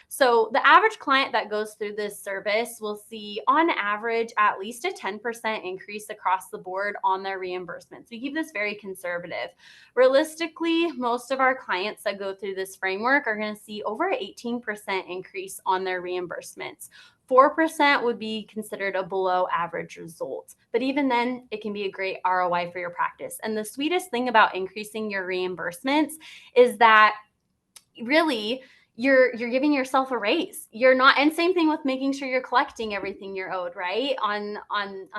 So the average client that goes through this service will see on average at least a 10% increase across the board on their reimbursements. We keep this very conservative. Realistically, most of our clients that go through this framework are going to see over an 18% increase on their reimbursements. 4% would be considered a below average result. But even then, it can be a great ROI for your practice. And the sweetest thing about increasing your reimbursements is that really you're giving yourself a raise. You're not, and same thing with making sure you're collecting everything you're owed, right? On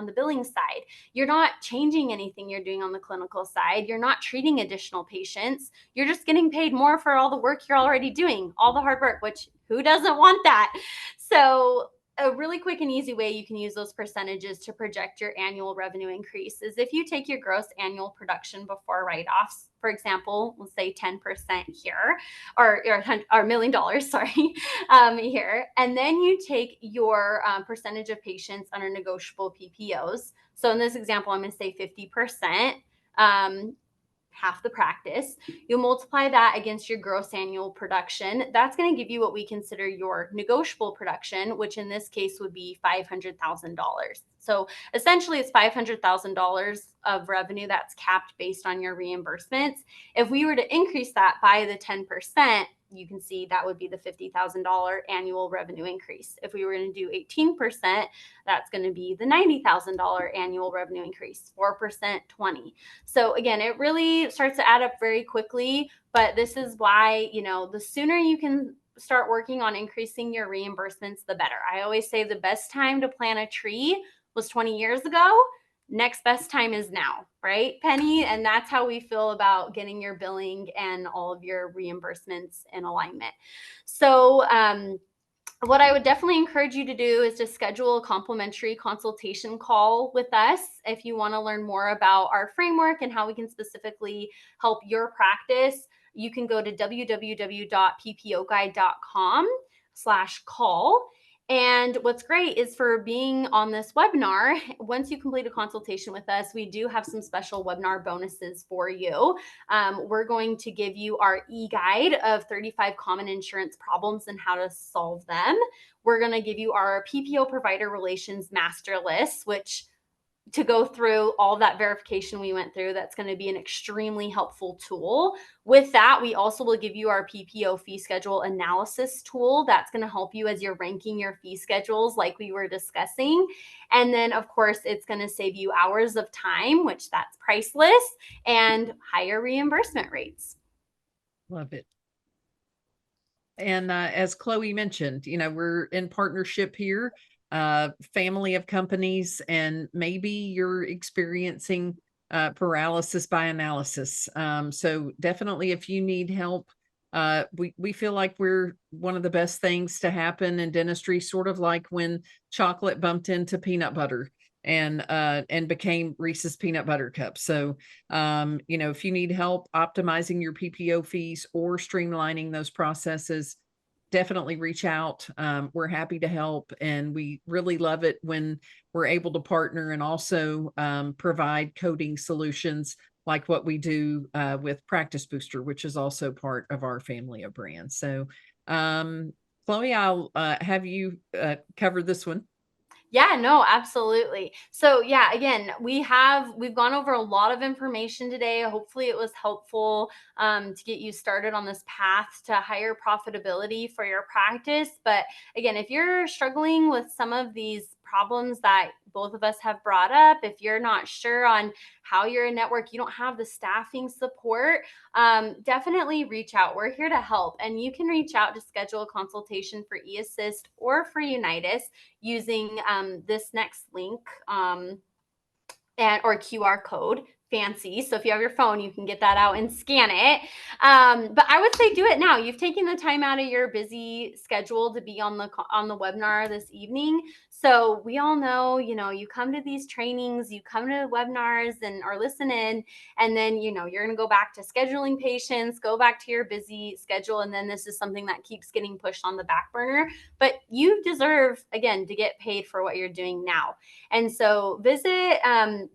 the billing side, you're not changing anything you're doing on the clinical side. You're not treating additional patients. You're just getting paid more for all the work you're already doing, all the hard work, which who doesn't want that? So a really quick and easy way you can use those percentages to project your annual revenue increase is if you take your gross annual production before write-offs, for example, let's say 10% here, or $1 million, sorry, here, and then you take your percentage of patients under negotiable PPOs. So in this example, I'm going to say 50%. Half the practice. You'll multiply that against your gross annual production. That's going to give you what we consider your negotiable production, which in this case would be $500,000. So essentially it's $500,000 of revenue that's capped based on your reimbursements. If we were to increase that by the 10%, you can see that would be the $50,000 annual revenue increase. If we were going to do 18%, that's going to be the $90,000 annual revenue increase, 4%, 20. So again, it really starts to add up very quickly, but this is why, the sooner you can start working on increasing your reimbursements, the better. I always say the best time to plant a tree was 20 years ago. Next best time is now, right, Penny? And that's how we feel about getting your billing and all of your reimbursements in alignment. So what I would definitely encourage you to do is to schedule a complimentary consultation call with us if you want to learn more about our framework and how we can specifically help your practice. You can go to www.ppoguide.com/call. And what's great is for being on this webinar, once you complete a consultation with us, we do have some special webinar bonuses for you. We're going to give you our e-guide of 35 common insurance problems and how to solve them. We're going to give you our PPO provider relations master list, which to go through all that verification we went through, that's going to be an extremely helpful tool. With that, we also will give you our PPO fee schedule analysis tool. That's going to help you as you're ranking your fee schedules like we were discussing. And then, of course, it's going to save you hours of time, which that's priceless, and higher reimbursement rates. Love it. And as Chloe mentioned, we're in partnership here, family of companies, and maybe you're experiencing paralysis by analysis. So definitely, if you need help, we feel like we're one of the best things to happen in dentistry, sort of like when chocolate bumped into peanut butter and became Reese's peanut butter cups. So, if you need help optimizing your PPO fees or streamlining those processes, definitely reach out. We're happy to help, and we really love it when we're able to partner and also provide coding solutions like what we do with Practice Booster, which is also part of our family of brands. So, Chloe, I'll have you cover this one. Yeah, no, absolutely. So yeah, again, we've gone over a lot of information today. Hopefully it was helpful to get you started on this path to higher profitability for your practice. But again, if you're struggling with some of these problems that both of us have brought up, if you're not sure on how you're a network, you don't have the staffing support, definitely reach out. We're here to help. And you can reach out to schedule a consultation for eAssist or for Unitas using this next link or QR code. Fancy. So if you have your phone, you can get that out and scan it. But I would say do it now. You've taken the time out of your busy schedule to be on the webinar this evening. So we all know, you come to these trainings, you come to webinars or listen in, and then, you're going to go back to scheduling patients, go back to your busy schedule. And then this is something that keeps getting pushed on the back burner. But you deserve, again, to get paid for what you're doing now. And so visit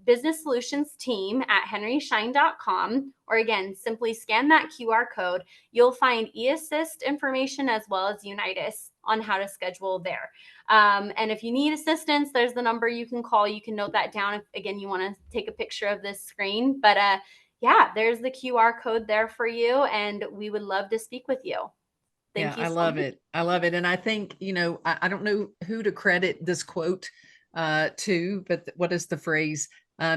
Business Solutions team at henryschein.com, or again, simply scan that QR code. You'll find eAssist information as well as Unitas on how to schedule there. And if you need assistance, there's the number you can call. You can note that down if, again, you want to take a picture of this screen. But yeah, there's the QR code there for you, and we would love to speak with you. Thank you. I love it. I love it. And I think, I don't know who to credit this quote to, but what is the phrase?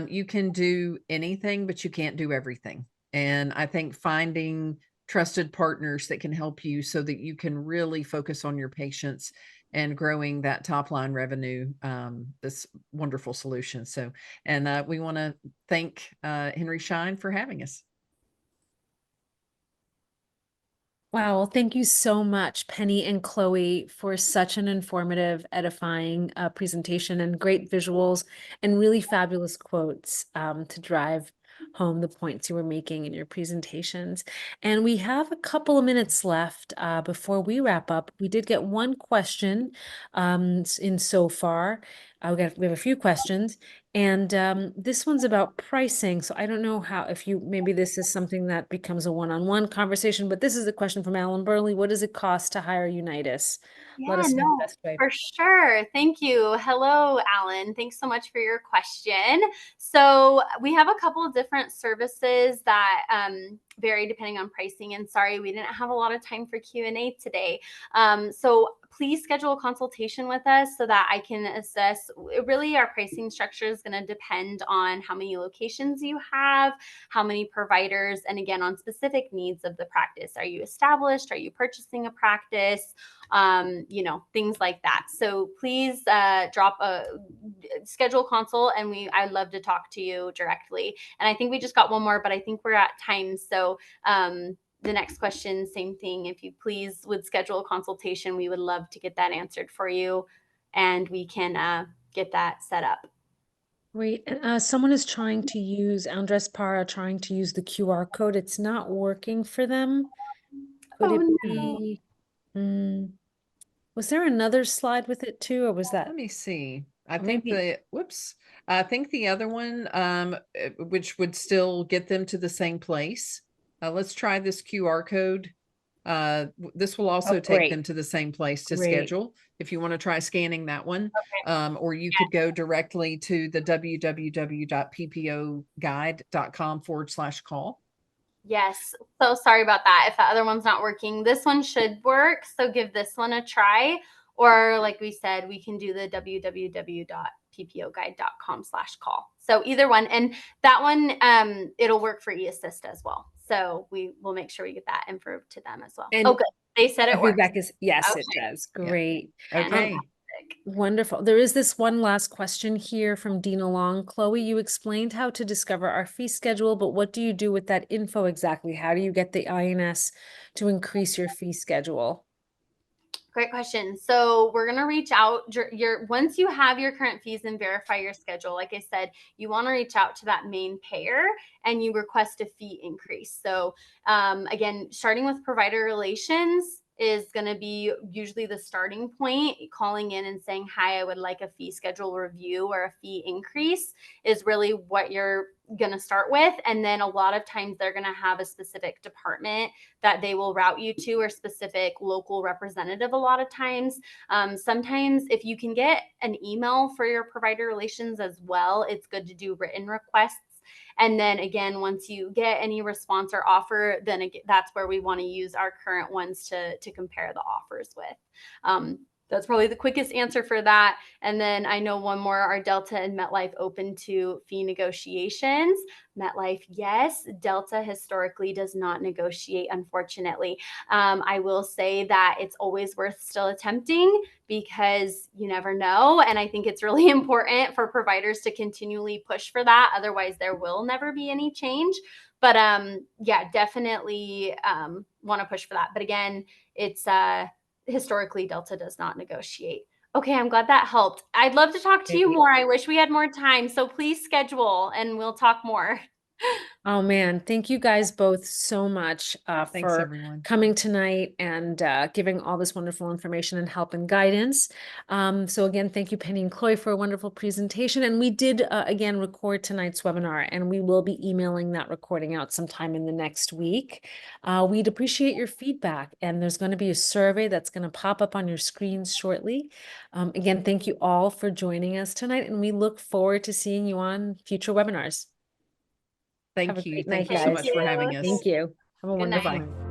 You can do anything, but you can't do everything. And I think finding trusted partners that can help you so that you can really focus on your patients and growing that top line revenue, this wonderful solution. So, and we want to thank Henry Schein for having us. Wow, well, thank you so much, Penny and Chloe, for such an informative, edifying presentation and great visuals and really fabulous quotes to drive home the points you were making in your presentations. And we have a couple of minutes left before we wrap up. We did get one question in so far. We have a few questions, and this one's about pricing. So I don't know maybe this is something that becomes a one-on-one conversation, but this is a question from Alan Burley. What does it cost to hire Unitas? Let us know the best way. For sure. Thank you. Hello, Alan. Thanks so much for your question. So we have a couple of different services that vary depending on pricing. And sorry, we didn't have a lot of time for Q&A today. So please schedule a consultation with us so that I can assess. Really, our pricing structure is going to depend on how many locations you have, how many providers, and again, on specific needs of the practice. Are you established? Are you purchasing a practice? Things like that. So please drop a schedule consult, and I'd love to talk to you directly. And I think we just got one more, but I think we're at time. So the next question, same thing. If you please would schedule a consultation, we would love to get that answered for you, and we can get that set up. Great. And someone is trying to use Andres Para, trying to use the QR code. It's not working for them. Could it be? Was there another slide with it too, or was that? Let me see. I Or think maybe- I think the other one, which would still get them to the same place. Let's try this QR code. This will also Oh, take great. them to the same place to Great. schedule. If you want to try scanning that one, Okay. or you could go directly to the www.ppoguide.com/call. Yes. So sorry about that. If the other one's not working, this one should work. So give this one a try. Or like we said, we can do the www.ppoguide.com/call. So either one. And that one, it'll work for eAssist as well. So we will make sure we get that info to them as well. And oh, good. They said it works. feedback is, yes, it Okay. does. Great. Okay. Wonderful. There is this one last question here from Dina Long. Chloe, you explained how to discover our fee schedule, but what do you do with that info exactly? How do you get the INS to increase your fee schedule? Great question. So we're going to reach out once you have your current fees and verify your schedule. Like I said, you want to reach out to that main payer and you request a fee increase. So again, starting with provider relations is going to be usually the starting point. Calling in and saying, hi, I would like a fee schedule review or a fee increase is really what you're going to start with. And then a lot of times they're going to have a specific department that they will route you to, or specific local representative a lot of times. Sometimes if you can get an email for your provider relations as well, it's good to do written requests. And then again, once you get any response or offer, then again, that's where we want to use our current ones to compare the offers with. That's probably the quickest answer for that. And then I know one more, are Delta and MetLife open to fee negotiations? MetLife, yes. Delta historically does not negotiate, unfortunately. I will say that it's always worth still attempting because you never know. And I think it's really important for providers to continually push for that. Otherwise, there will never be any change. But yeah, definitely want to push for that. But again, it's historically Delta does not negotiate. Okay, I'm glad that helped. I'd love to talk to you more. I wish we had more time. So please schedule and we'll talk more. Oh man, thank you guys both so much Thanks, for everyone. coming tonight and giving all this wonderful information and help and guidance. So again, thank you, Penny and Chloe, for a wonderful presentation. And we did again record tonight's webinar, and we will be emailing that recording out sometime in the next week. We'd appreciate your feedback, and there's going to be a survey that's going to pop up on your screens shortly. Again, thank you all for joining us tonight, and we look forward to seeing you on future webinars. Have a Thank you. great Thank night, you so guys. much for having us. Thank you. Have a Good wonderful night. night.